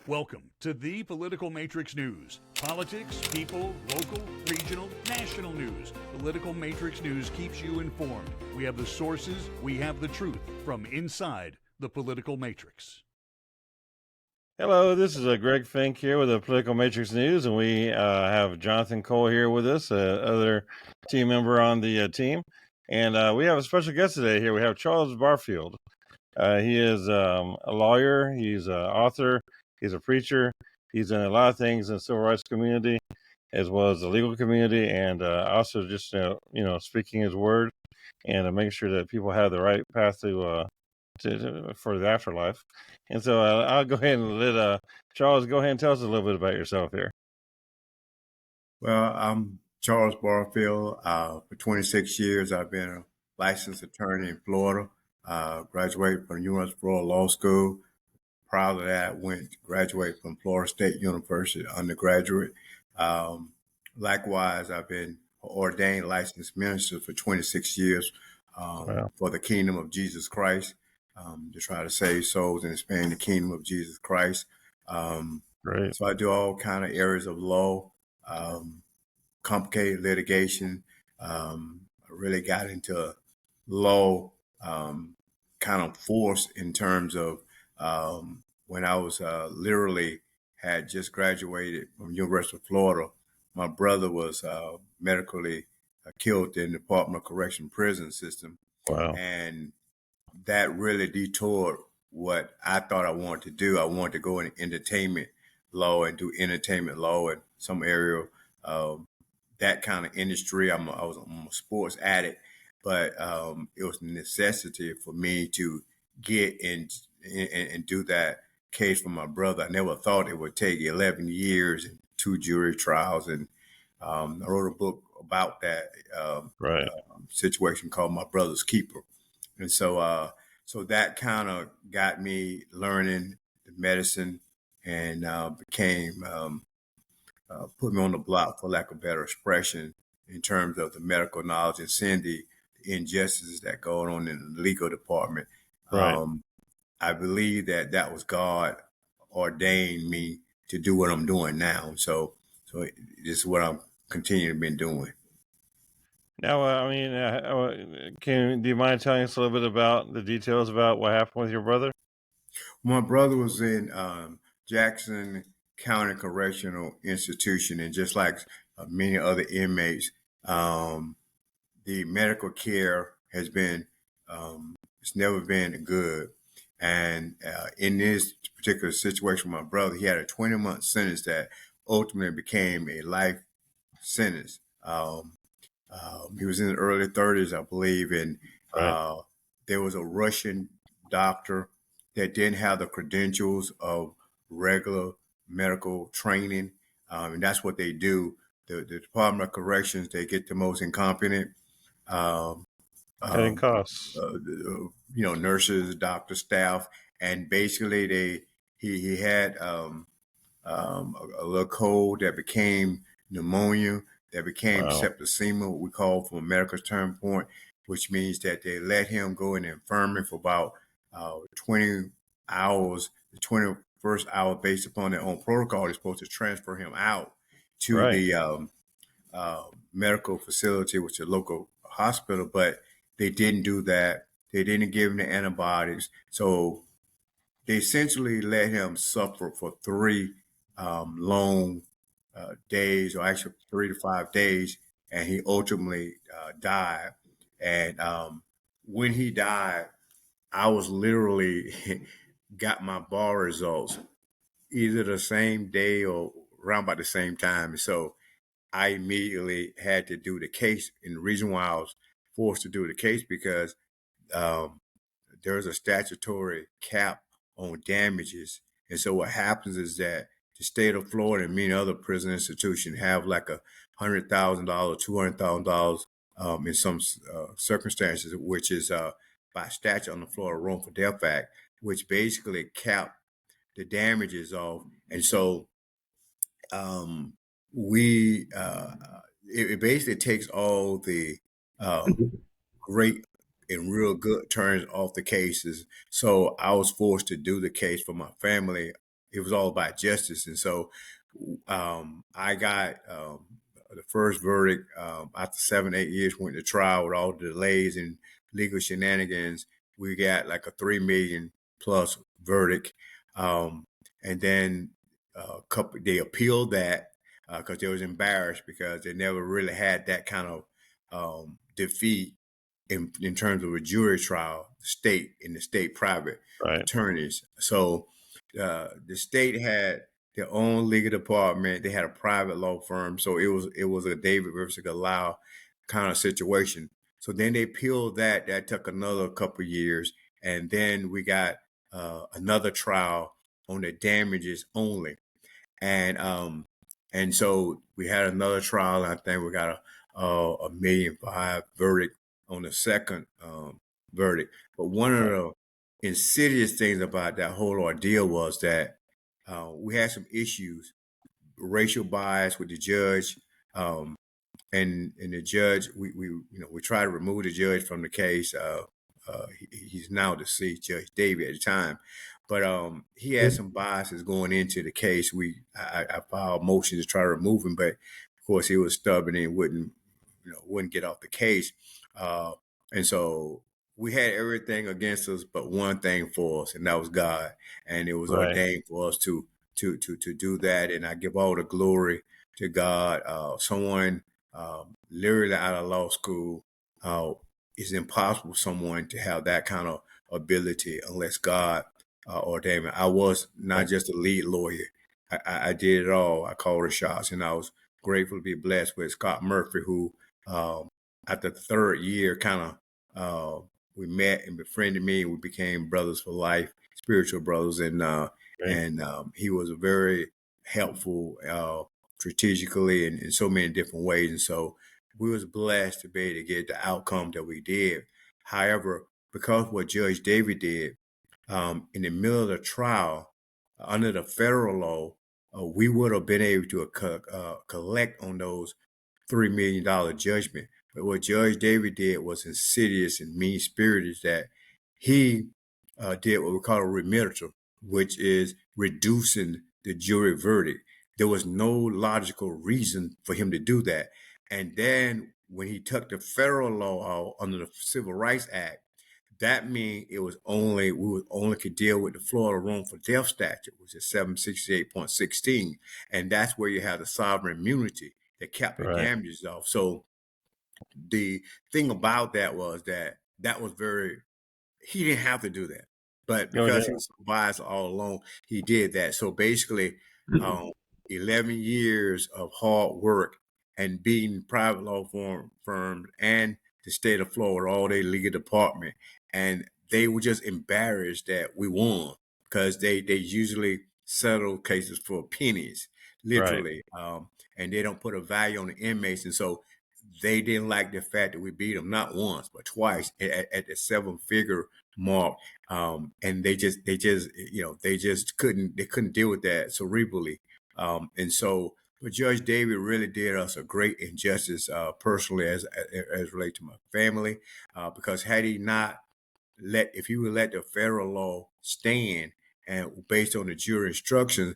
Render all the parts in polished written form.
Welcome to the Political Matrix News. Politics, people, local, regional, national news. Political Matrix News keeps you informed. We have the sources, we have the truth from inside the Political Matrix. Hello, this is Greg Fink here with the Political Matrix News, and we have Jonathan Cole here with us, other team member on the team. And we have a special guest today here. We have Charles Barfield. He is a lawyer, he's an author, he's a preacher, he's in a lot of things in the civil rights community, as well as the legal community, and also just, speaking his word and making sure that people have the right path for the afterlife. And so I'll go ahead and let Charles go ahead and tell us a little bit about yourself here. Well, I'm Charles Barfield. For 26 years, I've been a licensed attorney in Florida. Graduated from University of Florida Law School. Prior to that, graduated from Florida State University undergraduate. Likewise, I've been ordained licensed minister for 26 years for the Kingdom of Jesus Christ, to try to save souls and expand the Kingdom of Jesus Christ. Great. So I do all kind of areas of law, complicated litigation. I really got into law kind of force in terms of when I was literally had just graduated from University of Florida. My brother was medically killed in the Department of Correction prison system. Wow. And that really detoured what I thought I wanted to do. I wanted to go in entertainment law and do entertainment law in some area of that kind of industry. I'm a sports addict, but it was a necessity for me to get in and do that case for my brother. I never thought it would take 11 years and 2 jury trials. And I wrote a book about that situation called My Brother's Keeper. And so that kind of got me learning the medicine and became put me on the block, for lack of better expression, in terms of the medical knowledge and seeing the injustices that go on in the legal department. Right. I believe that was God ordained me to do what I'm doing now. So this is what I'm continuing been doing. Now, do you mind telling us a little bit about the details about what happened with your brother? My brother was in Jackson County Correctional Institution, and just like many other inmates, the medical care has been, it's never been good. And in this particular situation with my brother, he had a 20-month sentence that ultimately became a life sentence. He was in the early 30s, I believe, and there was a Russian doctor that didn't have the credentials of regular medical training, and that's what they do. The Department of Corrections, they get the most incompetent Cutting costs. Nurses, doctor, staff, and basically he had a little cold that became pneumonia, that became septicemia, what we call from a medical standpoint, which means that they let him go in the infirmary for about 20 hours. The 21st hour, based upon their own protocol, they're supposed to transfer him out to the medical facility, which is a local hospital, but they didn't do that. They didn't give him the antibiotics. So they essentially let him suffer for 3 long days, or actually 3 to 5 days, and he ultimately died. And when he died, I was literally got my bar results either the same day or around about the same time. So I immediately had to do the case. And the reason why I was forced to do the case, because there's a statutory cap on damages. And so what happens is that the state of Florida and many other prison institutions have like $100,000, $200,000 in some circumstances, which is by statute on the Florida Wrongful Death Act, which basically cap the damages off. And so it basically takes all the great and real good turns off the cases. So I was forced to do the case for my family it was all about justice. And so I got the first verdict after 7, 8 years, went to trial with all the delays and legal shenanigans. We got like a 3 million plus verdict. And then they appealed that because they was embarrassed because they never really had that kind of defeat in terms of a jury trial, the state private attorneys. So the state had their own legal department. They had a private law firm. So it was a David versus Goliath kind of situation. So then they appealed that. That took another couple of years. And then we got another trial on the damages only. And so we had another trial. I think we got a $1.5 million verdict on the second verdict. But one of the insidious things about that whole ordeal was that we had some issues, racial bias with the judge, and the judge. We tried to remove the judge from the case. He's now deceased, Judge David at the time, but he had some biases going into the case. I filed motions to try to remove him, but of course he was stubborn and wouldn't get off the case. And so we had everything against us, but one thing for us, and that was God. And it was ordained for us to do that. And I give all the glory to God. Someone literally out of law school, it's impossible for someone to have that kind of ability unless God ordained me. I was not just a lead lawyer. I did it all. I called the shots, and I was grateful to be blessed with Scott Murphy, who after the third year, kind of we met and befriended me, and we became brothers for life, spiritual brothers. And he was very helpful strategically in so many different ways. And so we was blessed to be able to get the outcome that we did. However, because what Judge David did in the middle of the trial, under the federal law, we would have been able to collect on those $3 million judgment. But what Judge David did was insidious and mean-spirited, is that he did what we call a remittal, which is reducing the jury verdict. There was no logical reason for him to do that. And then when he took the federal law out under the Civil Rights Act, that means we only could deal with the Florida wrongful death statute, which is 768.16. And that's where you have the sovereign immunity that kept the damages off. So the thing about that was that was he didn't have to do that. But because he was biased all along, he did that. So basically, 11 years of hard work and beating private law firms and the state of Florida, all their legal department. And they were just embarrassed that we won, because they usually settle cases for pennies, literally. And they don't put a value on the inmates. And so they didn't like the fact that we beat them not once, but twice at the 7-figure mark. And they just couldn't deal with that cerebrally. And so, but Judge David really did us a great injustice personally as related to my family, because had he not if he would let the federal law stand and based on the jury instructions,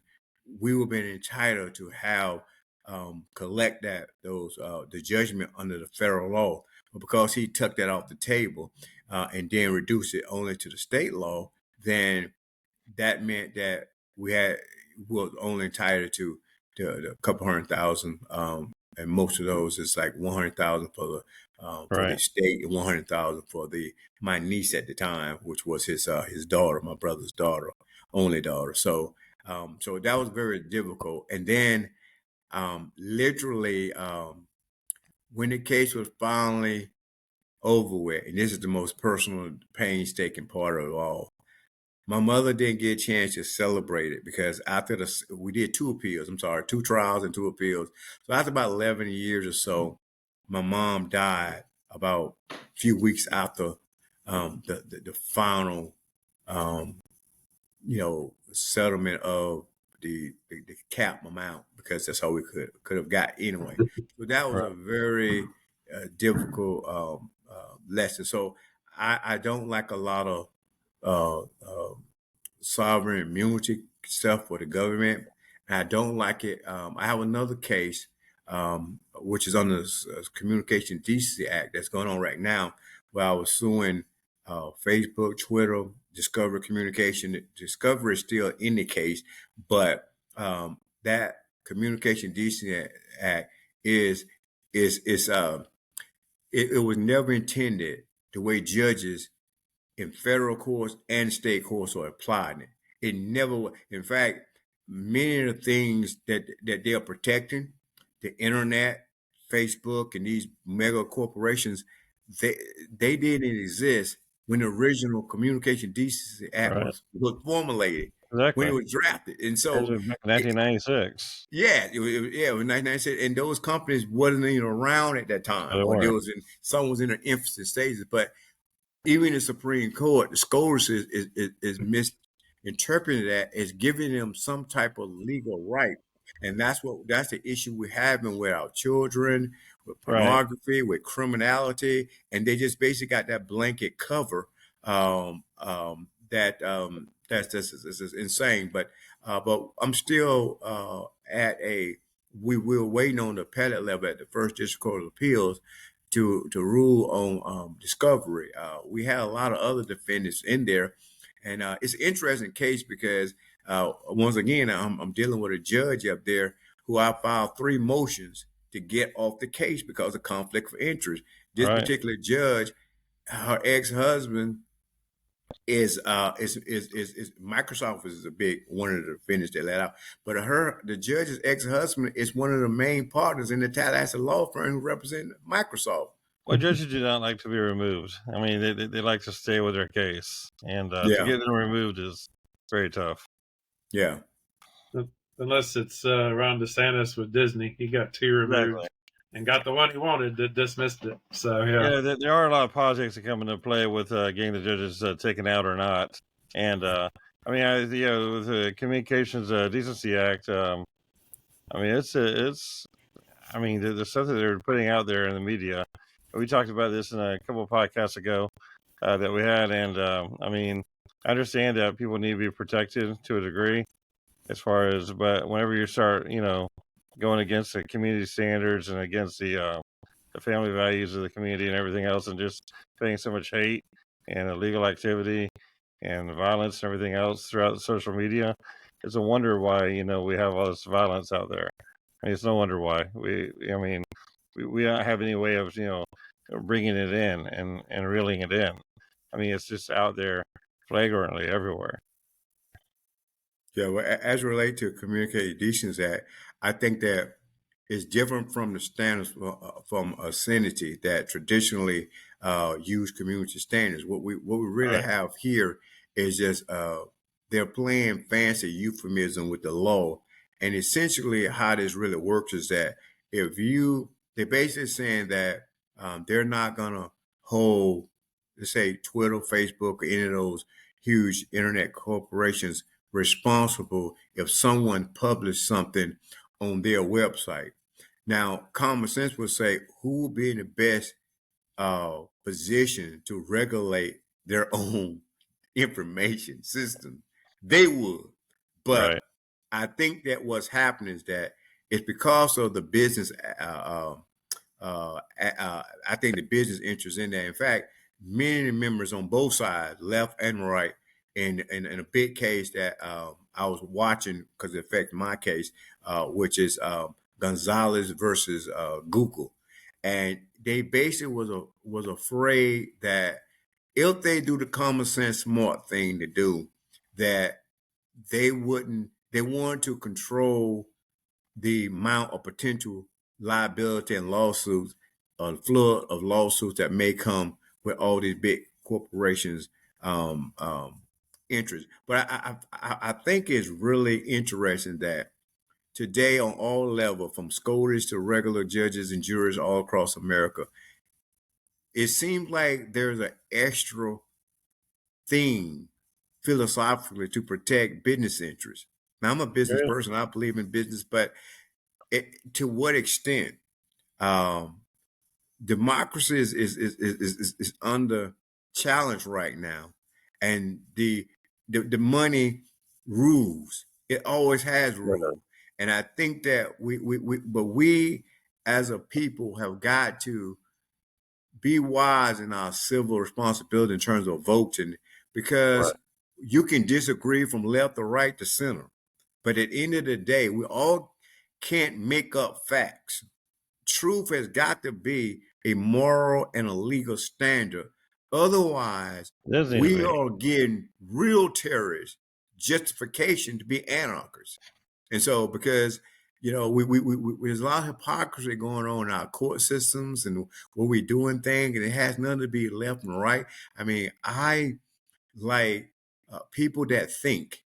we would have been entitled to have collect the judgment under the federal law. But because he took that off the table and then reduced it only to the state law, then that meant that we were only entitled to a couple $100,000, and most of those is like $100,000 for the state and $100,000 for my niece at the time, which was his daughter, my brother's daughter, only daughter. So that was very difficult. And then literally when the case was finally over with, and this is the most personal, painstaking part of it all, my mother didn't get a chance to celebrate it because after we did 2 trials and 2 appeals. So after about 11 years or so, my mom died about a few weeks after the final, settlement of the cap amount, because that's all we could have got anyway. So that was a very difficult lesson. So I don't like a lot of sovereign immunity stuff for the government, and I don't like it. I have another case, which is under the Communication Decency Act that's going on right now, where I was suing Facebook, Twitter, Discovery Communication. Discovery is still in the case, but that Communication Decency Act is it was never intended the way judges in federal courts and state courts are applying it. It never, in fact, many of the things that they are protecting, the internet, Facebook, and these mega corporations, they they didn't exist when the original Communication Decency Act Right. was formulated, when Exactly. it was drafted, and That was so. back in 1996. Yeah, it was 1996, and those companies wasn't even around at that time, They or weren't. some was in their infancy stages. But even the Supreme Court, the SCOTUS is misinterpreting that as giving them some type of legal right, and that's the issue we're having with our children, with Right. pornography, with criminality, and they just basically got that blanket cover that's just insane. But I'm still at a we're waiting on the appellate level at the First District Court of Appeals to rule on discovery. We had a lot of other defendants in there, and it's an interesting case because once again I'm dealing with a judge up there who I filed 3 motions to get off the case because of conflict of interest. This Right. particular judge, her ex-husband is Microsoft is a big one of the defendants they let out, but the judge's ex-husband is one of the main partners in the Tallahassee law firm who represent Microsoft. Well, judges do not like to be removed. I mean, they like to stay with their case, and to Yeah. get them removed is very tough. Yeah. Unless it's Ron DeSantis with Disney, he got 2 removed Exactly. and got the one he wanted that dismissed it. So yeah, There are a lot of politics that come into play with getting the judges taken out or not. And I mean, with the Communications Decency Act, I mean, I mean, the stuff that they're putting out there in the media. We talked about this in a couple of podcasts ago that we had, and I mean, I understand that people need to be protected to a degree, as far as, but whenever you start, going against the community standards and against the family values of the community and everything else, and just putting so much hate and illegal activity and violence and everything else throughout social media, it's a wonder why we have all this violence out there. I mean, it's no wonder why I mean, we don't have any way of bringing it in and reeling it in. I mean, it's just out there flagrantly everywhere. Yeah, well, as relate to Communicated Decency Act, I think that it's different from the standards from a entity that traditionally use community standards. What we really Right. have here is just they're playing fancy euphemism with the law, and essentially how this really works is that they're basically saying that they're not gonna hold, let's say, Twitter, Facebook, or any of those huge internet corporations responsible if someone published something on their website. Now, common sense would say who would be in the best position to regulate their own information system? They would. But Right. I think that what's happening is that it's because of the business. I think the business interest in that. In fact, many members on both sides, left and right, in a big case that I was watching because it affects my case, which is Gonzalez versus Google, and they basically was afraid that if they do the common sense smart thing to do, that they wanted to control the amount of potential liability and lawsuits, a flood of lawsuits that may come with all these big corporations interest. But I think it's really interesting that today on all levels, from SCOTUS to regular judges and jurors all across America, it seems like there's an extra thing philosophically to protect business interests. Now, I'm a business person. I believe in business, but to what extent? Democracy is under challenge right now, and the money rules. It always has ruled. And I think that we as a people have got to be wise in our civil responsibility in terms of voting, Right. because you can disagree from left or right to center. But at the end of the day, we all can't make up facts. Truth has got to be a moral and a legal standard. Otherwise, It does need to we be. are getting real terrorists justification to be anarchists. And so, because there's a lot of hypocrisy going on in our court systems and what we're doing things, and it has nothing to be left and right. I mean, I like people that think.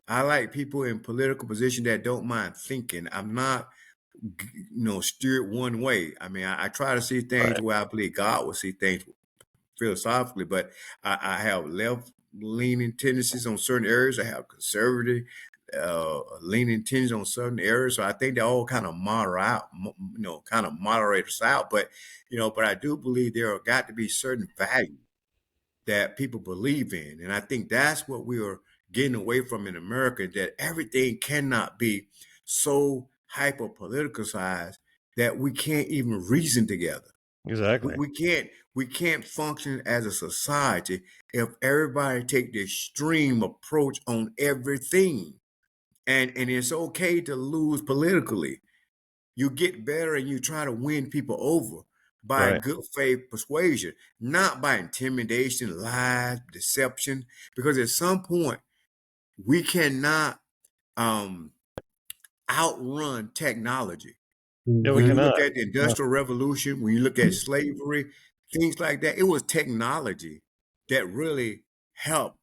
I like people in political position that don't mind thinking. I'm not, steered one way. I mean, I try to see things Right. the way I believe God will see things philosophically, but I have left leaning tendencies on certain areas. I have conservative leaning tendencies on certain areas. So I think they all kind of kind of moderate us out. But I do believe there have got to be certain values that people believe in. And I think that's what we are getting away from in America, that everything cannot be so hyper politicized that we can't even reason together. We, Exactly. we can't we can't function as a society if everybody take the extreme approach on everything. And it's okay to lose politically. You get better and you try to win people over by Right. good faith persuasion, not by intimidation, lies, deception. Because at some point we cannot um, outrun technology. Yeah, we When you Mhm. cannot. look at the No. Industrial Revolution, when you look at slavery, things like that, it was technology that really helped.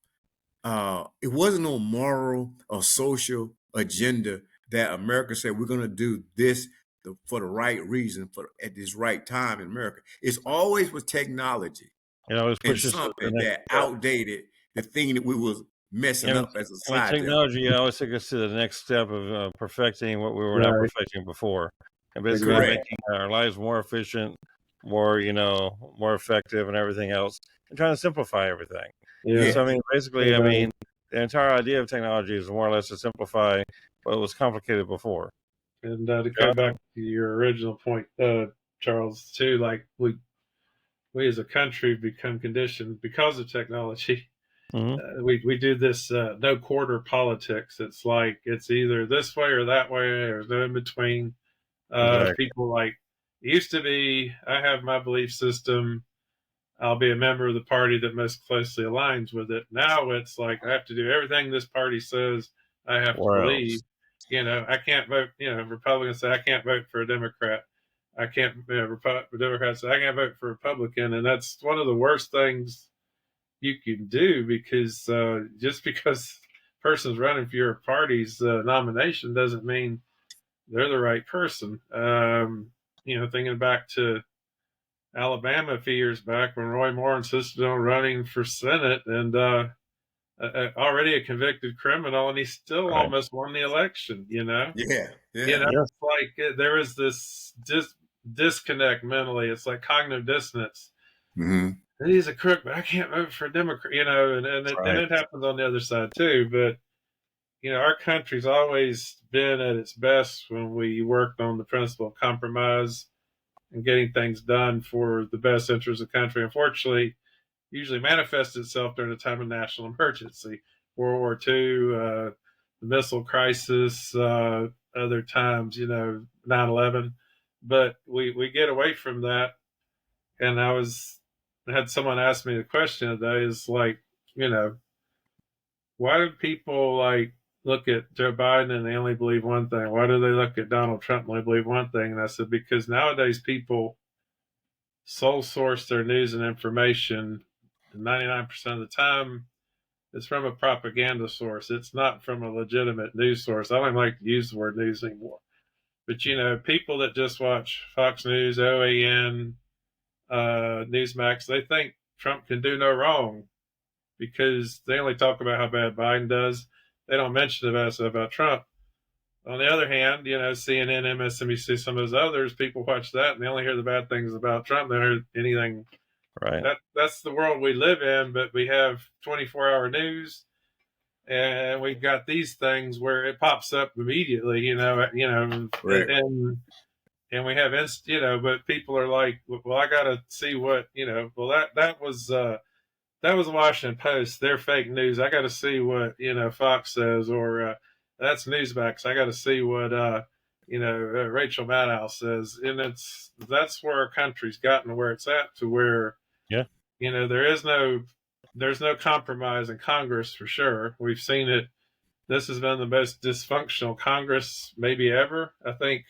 It wasn't no moral or social agenda that America said we're going to do this for the right reason for at this right time in America. It's always with technology It always and pushes to the something next that step. outdated the thing that we was messing And up as a I mean, society. technology always took us to the next step of perfecting what we were not Right. perfecting before, and basically Exactly. Correct. making our lives more efficient, more more effective, and everything else, and trying to simplify everything. And Yeah. so, I Yes. mean, basically, I mean, the entire idea of technology is more or less to simplify what was complicated before. And to go back Jonathan? to your original point, Charles, too, like we as a country become conditioned because of technology. Hmm. We do this no quarter politics. It's like it's either this way or that way. There's no in between. Exactly. People like it used to be. I have my belief system. I'll be a member of the party that most closely aligns with it. Now it's like I have to do everything this party says I have to Where else? believe. I can't vote. Republicans say I can't vote for a Democrat. I can't. Democrats say I can't vote for a Republican, and that's one of the worst things you can do because just because a person's running for your party's nomination doesn't mean they're the right person. Thinking back to Alabama a few years back when Roy Moore insisted on running for Senate and already a convicted criminal, and he still Right. almost won the election. Yeah. Yeah. Yes. It's like there is this disconnect mentally. It's like cognitive dissonance. Hmm. He's a crook, but I can't vote for a Democrat. And Right. it happens on the other side too. But our country's always been at its best when we worked on the principle of compromise and getting things done for the best interest of the country. Unfortunately, usually manifests itself during a time of national emergency, World War II, the missile crisis, other times, 9/11. But we get away from that. And I had someone ask me the question today is like, you know, why do people like look at Joe Biden and they only believe one thing? Why do they look at Donald Trump and only believe one thing? And I said, because nowadays people sole source their news and information 99% of the time it's from a propaganda source. It's not from a legitimate news source. I don't even like to use the word news anymore. But people that just watch Fox News, OAN, Newsmax, they think Trump can do no wrong because they only talk about how bad Biden does. They don't mention the bad stuff about Trump. On the other hand, CNN, MSNBC, some of those others, people watch that and they only hear the bad things about Trump. They don't hear anything. Right. That's the world we live in, but we have 24-hour news. and we've got these things where it pops up immediately, Right. and we have but people are like, well, I got to see what, well, that was the Washington Post. They're fake news. I got to see what Fox says, or that's Newsmax. I got to see what Rachel Maddow says, and that's where our country's gotten to where it's at, to where Yeah. there's no compromise in Congress for sure. We've seen it. This has been the most dysfunctional Congress maybe ever. I think,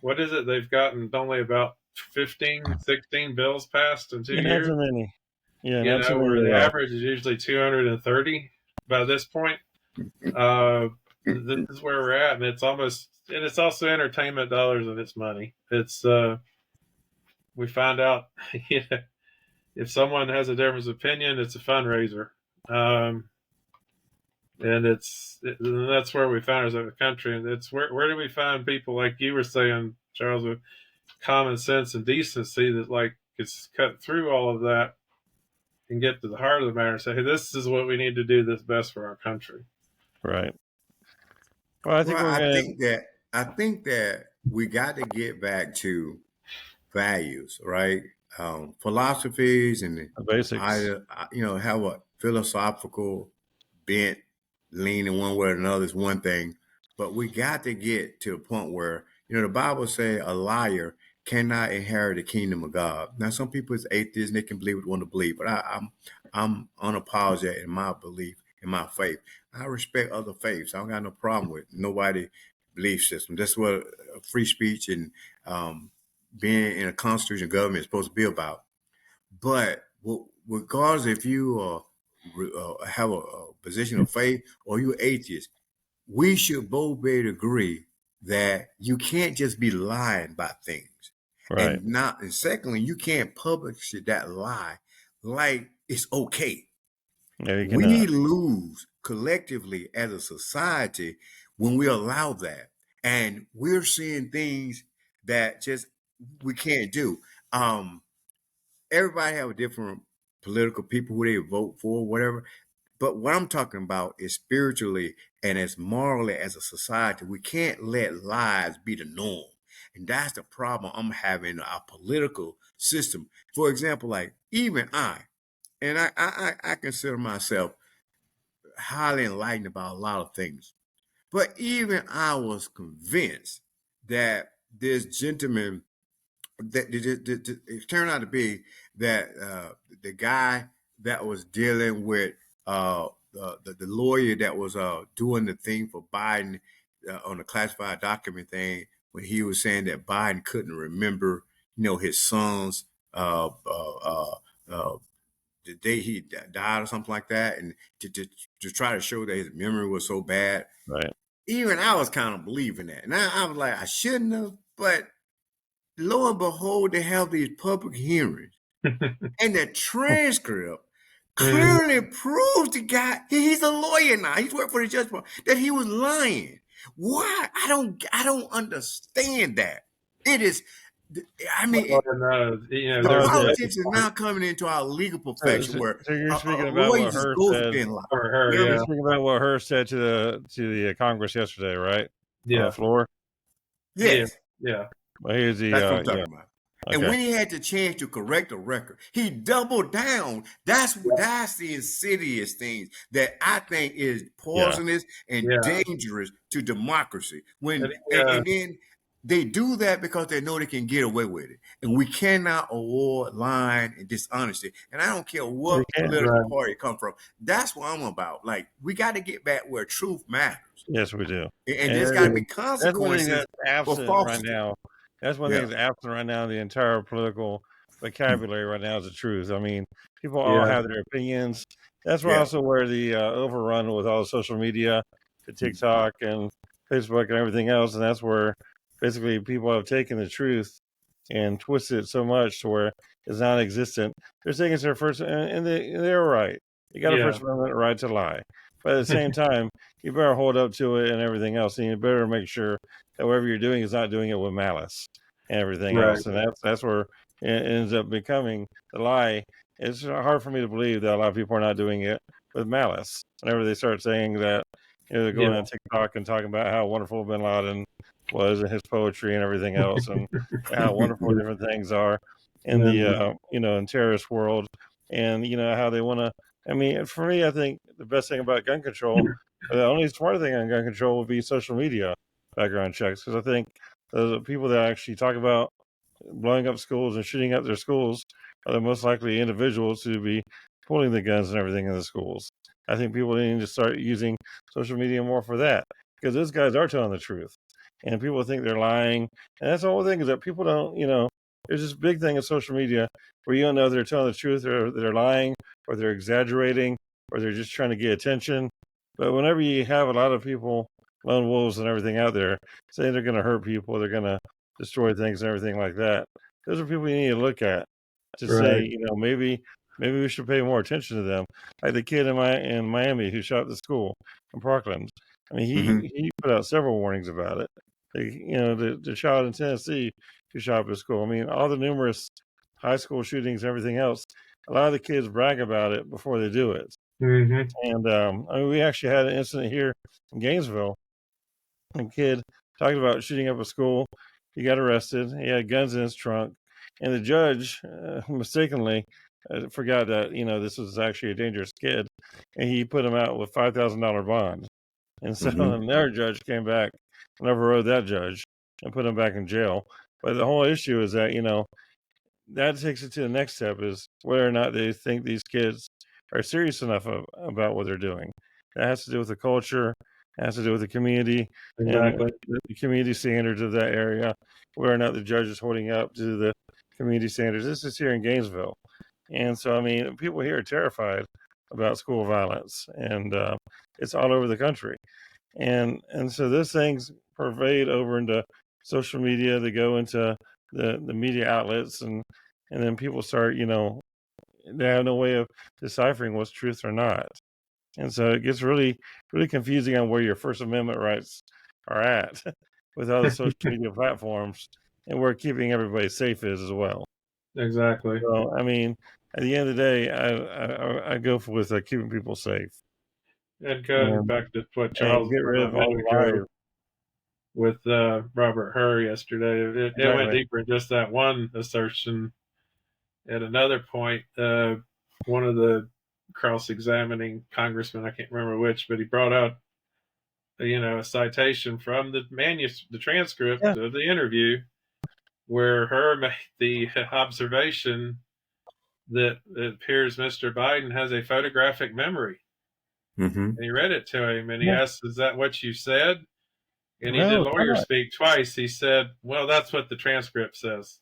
what is it? They've gotten only about 15, 16 bills passed in 2 Yeah, not years. too many. Yeah, You not too know, where many the at all. average is usually 230 by this point. This is where we're at, and it's also entertainment dollars and it's money. It's we find out, if someone has a different opinion, it's a fundraiser, and that's where we find ourselves as a country. And it's where do we find people like you were saying, Charles, with common sense and decency that like it's cut through all of that and get to the heart of the matter and say, hey, this is what we need to do that's best for our country. Right. Well, I think Well, we're going to. I think that we got to get back to values, right? Philosophies and The basics. either have a philosophical bent, leaning one way or another is one thing, but we got to get to a point where the Bible say a liar cannot inherit the kingdom of God. Now, some people is atheists and they can believe what they want to believe, but I'm unapologetic in my belief, in my faith. I respect other faiths. I don't got no problem with nobody belief system. That's what free speech and being in a constitutional government is supposed to be about. But regardless if you have a position of faith or you're atheist, we should both be able to agree that you can't just be lying about things. Right. And secondly, you can't publish that lie like it's okay. Yeah, you We cannot. lose collectively as a society when we allow that. And we're seeing things that just we can't do. Everybody have a different political people who they vote for, whatever. But what I'm talking about is spiritually and as morally as a society, we can't let lies be the norm. And that's the problem I'm having in our political system. For example, like even I consider myself highly enlightened about a lot of things. But even I was convinced that this gentleman, that it turned out to be that the guy that was dealing with the lawyer that was doing the thing for Biden on the classified document thing, when he was saying that Biden couldn't remember, his son's the day he died or something like that, and to try to show that his memory was so bad. Right. Even I was kind of believing that. And I was like, I shouldn't have, but lo and behold, they have these public hearings. And the transcript clearly proves the guy, he's a lawyer now. He's worked for the judge, that he was lying. Why? I don't understand that. It is, I mean, the politics is now coming into our legal profession where So you're speaking a about lawyer what just Hur goes said. being lied. You're speaking about what Hur said to the Congress yesterday, right? On the floor. Yes. Yeah. Well, here's the. That's what I'm talking about. Okay. And when he had the chance to correct the record, he doubled down. That's the insidious things that I think is poisonous and dangerous to democracy. And then they do that because they know they can get away with it. And we cannot award lying and dishonesty. And I don't care what political party it comes from. That's what I'm about. Like, we got to get back where truth matters. Yes, we do. And there's got to be consequences for falsity. Right now. That's one thing that's absent right now in the entire political vocabulary right now is the truth. I mean, people all have their opinions. That's also where the overrun with all the social media, the TikTok and Facebook and everything else, and that's where basically people have taken the truth and twisted it so much to where it's non-existent. They're saying it's their first, and they're right. You got a First Amendment right to lie. But at the same time, you better hold up to it and everything else. And you better make sure that whatever you're doing is not doing it with malice and everything else. And that's where it ends up becoming the lie. It's hard for me to believe that a lot of people are not doing it with malice. Whenever they start saying that, they're going on TikTok and talking about how wonderful Bin Laden was and his poetry and everything else, and how wonderful different things are in the in terrorist world, and how they want to. I mean, for me, I think the best thing about gun control, the only smart thing on gun control would be social media background checks, because I think the people that actually talk about blowing up schools and shooting up their schools are the most likely individuals to be pulling the guns and everything in the schools. I think people need to start using social media more for that, because those guys are telling the truth, and people think they're lying. And that's the whole thing, is that people don't, there's this big thing in social media where you don't know if they're telling the truth or they're lying or they're exaggerating or they're just trying to get attention. But whenever you have a lot of people, lone wolves and everything out there, saying they're going to hurt people, they're going to destroy things and everything like that, those are people you need to look at to say, maybe we should pay more attention to them. Like the kid in Miami who shot the school in Parkland. I mean, he put out several warnings about it. The child in Tennessee who shot up his school. I mean, all the numerous high school shootings and everything else, a lot of the kids brag about it before they do it. And I mean, we actually had an incident here in Gainesville. A kid talking about shooting up a school. He got arrested. He had guns in his trunk, and the judge mistakenly forgot that this was actually a dangerous kid, and he put him out with $5,000 bond. And so another judge came back and overrode that judge and put him back in jail. But the whole issue is that that takes it to the next step, is whether or not they think these kids are serious enough about what they're doing. That has to do with the culture. It has to do with the community and the community standards of that area, whether or not the judge is holding up to the community standards. This is here in Gainesville. And so, I mean, people here are terrified about school violence, and it's all over the country. And so those things pervade over into social media. They go into the media outlets, and then people start, they have no way of deciphering what's truth or not. And so it gets really, really confusing on where your First Amendment rights are at with all the social media platforms, and where keeping everybody safe is as well. Exactly. So, I mean, at the end of the day, I go with keeping people safe. And going back to what Charles get rid of all the lies with Robert Hur yesterday, it went deeper than just that one assertion. At another point, one of the cross-examining congressmen, I can't remember which, but he brought out a citation from the transcript of the interview, where Hur made the observation that it appears Mr. Biden has a photographic memory. And he read it to him, and he asked, "Is that what you said?" And he did lawyer speak twice. He said, "Well, that's what the transcript says."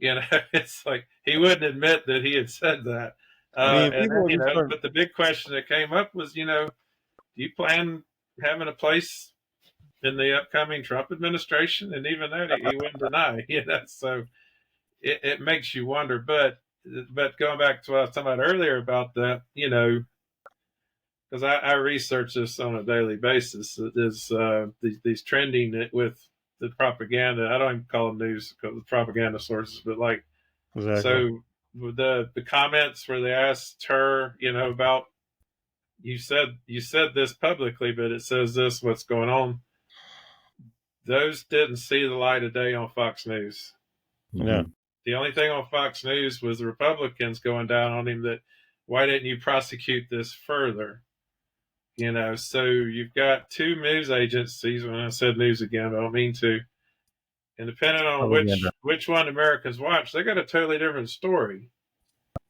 It's like he wouldn't admit that he had said that. But the big question that came up was, do you plan having a place in the upcoming Trump administration? And even that he wouldn't deny. So it makes you wonder. But going back to what I was talking about earlier about that, because I research this on a daily basis. Is these trending with the propaganda? I don't even call them news because the propaganda sources, but so the comments where they asked her, about you said this publicly, but it says this, what's going on? Those didn't see the light of day on Fox News. Yeah. The only thing on Fox News was the Republicans going down on him that, why didn't you prosecute this further? So you've got two news agencies. When I said news again, I don't mean to. And depending on which one Americans watch, they got a totally different story.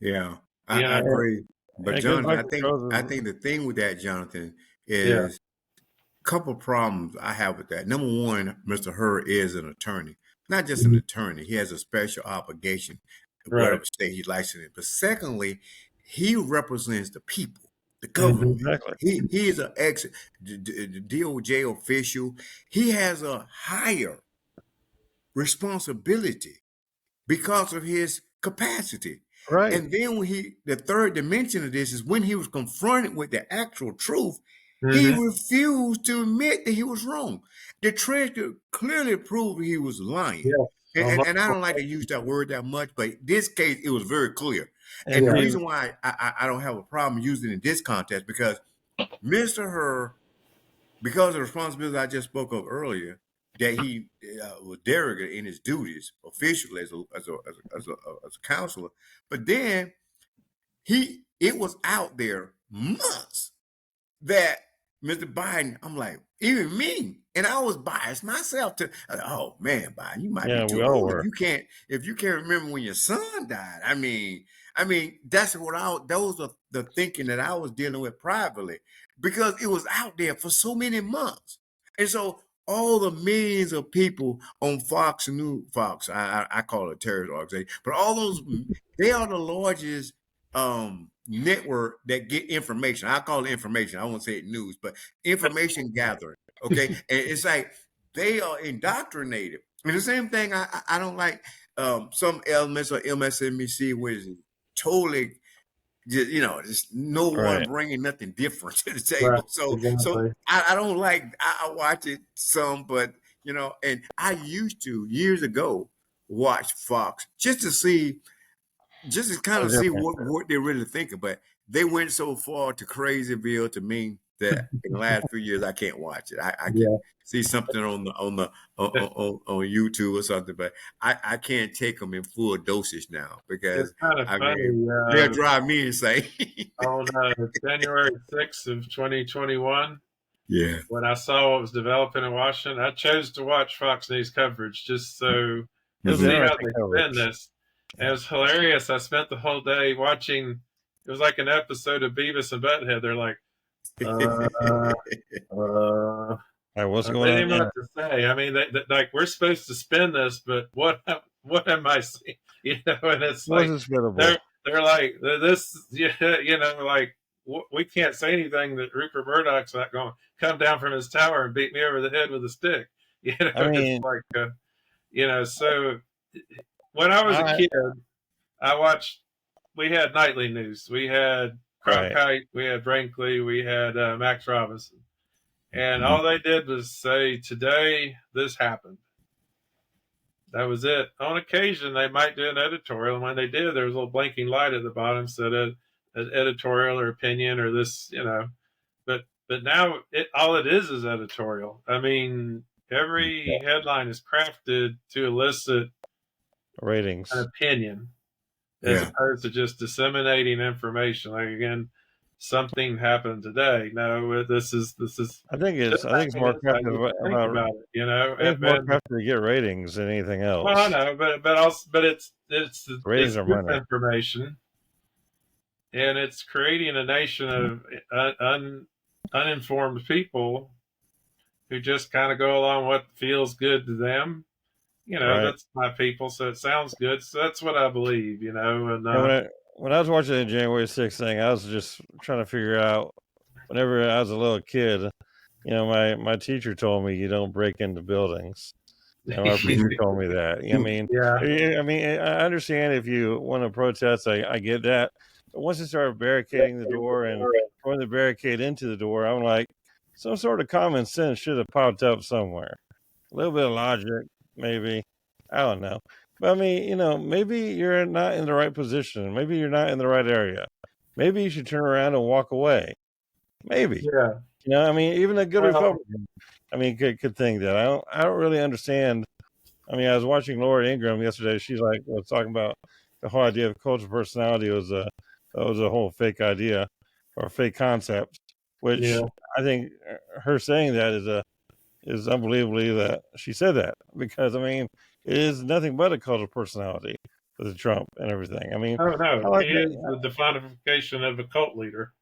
Yeah, I agree. But Jonathan, I think the thing with that, Jonathan, is a couple of problems I have with that. Number one, Mr. Hur is an attorney, not just an attorney. He has a special obligation, whatever state he's licensed in. But secondly, he represents the people. The government. He is an ex-DOJ official. He has a higher responsibility because of his capacity. Right. And then the third dimension of this is when he was confronted with the actual truth, he refused to admit that he was wrong. The transcript clearly proved he was lying. And I don't like to use that word that much, but in this case, it was very clear. And the Indeed. reason why I don't have a problem using it in this context, because Mr. Her, because of the responsibility I just spoke of earlier, that he was derogate in his duties officially as a counselor, but then it was out there months that Mr. Biden, I'm like, even me, and I was biased myself to, oh man, Biden, you might be Yeah, we too all old were. if you can't remember when your son died. I mean, that's those are the thinking that I was dealing with privately, because it was out there for so many months, and so all the millions of people on Fox, I call it a terrorist organization, but all those, they are the largest network that get information. I call it information. I won't say it news, but information gathering. Okay. And it's like they are indoctrinated. And the same thing, I don't like some elements of MSNBC, which is totally just no one Right. bringing nothing different to the Right. table. So Exactly. I don't like, I watch it some, but and I used to years ago watch Fox just to kind of see what they're really thinking. But they went so far to Crazyville to me that in the last few years I can't watch it. I can Yeah. see something on YouTube or something, but I can't take them in full dosage now, It's because kind of I funny. mean they'll drive me insane. On January 6th of 2021, Yeah. when I saw what was developing in Washington, I chose to watch Fox News coverage just so It to was see how interesting they spin coverage. this. And it was hilarious. I spent the whole day watching. It was like an episode of Beavis and Butthead. They're like, What's they going didn't on even know now? what to say. I mean, like, we're supposed to spin this, but what am I seeing? And it's What's like hospitable? they're like this, like we can't say anything that Rupert Murdoch's not going to come down from his tower and beat me over the head with a stick. I It's mean, like So when I was a I kid, I watched. We had nightly news. We had right. Cronkite. We had Brinkley. We had Max Robinson. And all they did was say, today this happened. That was it. On occasion, they might do an editorial. And when they did, there was a little blinking light at the bottom said an editorial or opinion or this, But now all it is editorial. I mean, every headline is crafted to elicit Ratings. an opinion as opposed to just disseminating information. Like, again, something happened today. No, this is I think it's more crafted think about about it, I think it's more crafted to get ratings than anything else. Well, I know, but it's ratings are money. Information, and it's creating a nation of uninformed people who just kind of go along what feels good to them. Right. That's my people, so it sounds good. So that's what I believe, And when I was watching the January 6th thing, I was just trying to figure out. Whenever I was a little kid, my teacher told me you don't break into buildings. And my preacher told me that. I mean, I understand if you want to protest, I get that. But once you start barricading the door and throwing the barricade into the door, I'm like, some sort of common sense should have popped up somewhere. A little bit of logic, maybe. I don't know. But I mean, maybe you're not in the right position. Maybe you're not in the right area. Maybe you should turn around and walk away. Maybe. Yeah. I mean, even a good Republican, could think that. I don't really understand. I mean, I was watching Laura Ingraham yesterday. She's like, was talking about the whole idea of cultural personality was a whole fake idea or fake concept, which I think her saying that is unbelievably that she said that, because I mean, it is nothing but a cultural personality with Trump and everything. I mean, he is the definition of a cult leader.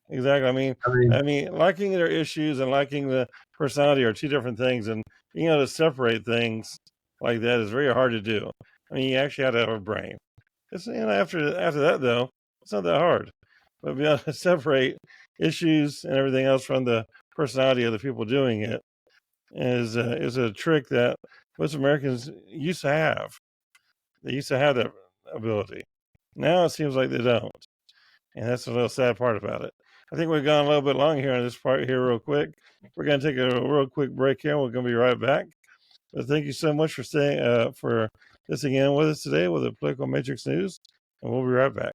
Exactly. I mean, liking their issues and liking the personality are two different things, and being able to separate things like that is very hard to do. I mean, you actually have to have a brain. It's after that though, it's not that hard. But being able to separate issues and everything else from the personality of the people doing it is a trick that most Americans used to have. They used to have that ability. Now it seems like they don't, and that's a little sad part about it. I think we've gone a little bit long here on this part here real quick. We're going to take a real quick break here. We're going to be right back. But thank you so much for staying for listening in with us today with the Political Matrix News, and we'll be right back.